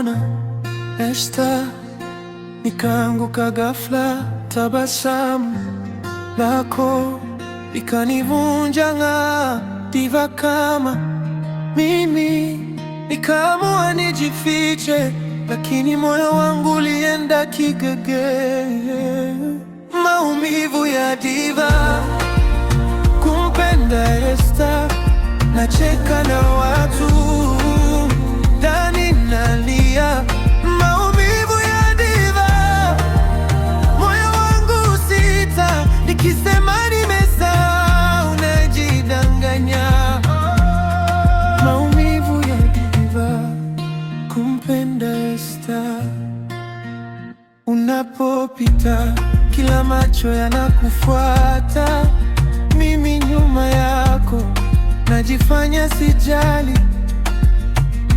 nilikuona Esta, nikaanguka ghafla, tabasamu lako likanivunja ng'aa. Diva kama mimi, nikaamua nijifiche, lakini moyo wangu ulienda kigege. Maumivu ya diva, kumpenda Esta, nacheka na watu, ndani nalia. Maumivu ya diva, moyo wangu sita, nikisema nimesahau najidanganya. Maumivu ya diva, kumpenda Esta. Unapopita kila macho yanakufuata, mimi nyuma yako najifanya sijali.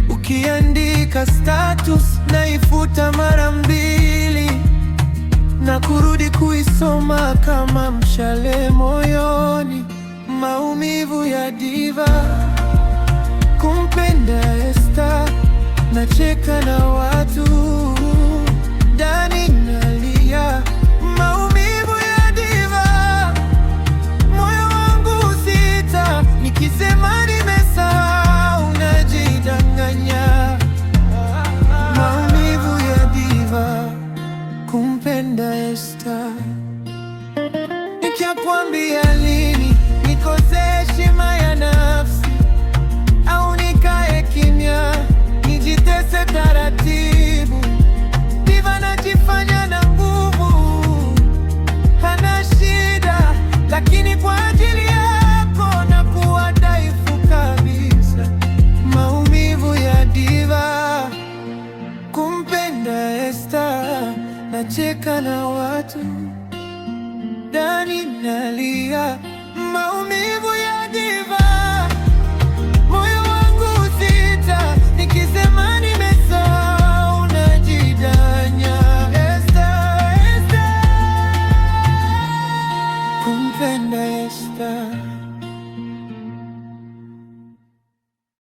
Ukiandika status naifuta mara mbili, na kurudi kuisoma kama mshale moyoni. Maumivu ya diva, kumpenda Esta, nacheka na watu, ndani nalia. Maumivu ya diva, moyo wangu sita, nikisema nimesahau najidanganya. Maumivu ya diva, kumpenda Esta. Nikikwambia lini nikose heshima ya nafsi, au nikae kimya nijitese taratibu. Diva najifanya na nguvu, hana shida, lakini kwa ajili yako nakuwa dhaifu kabisa. Maumivu ya diva, kumpenda Esta, nacheka na watu, ndani nalia. Maumivu ya diva.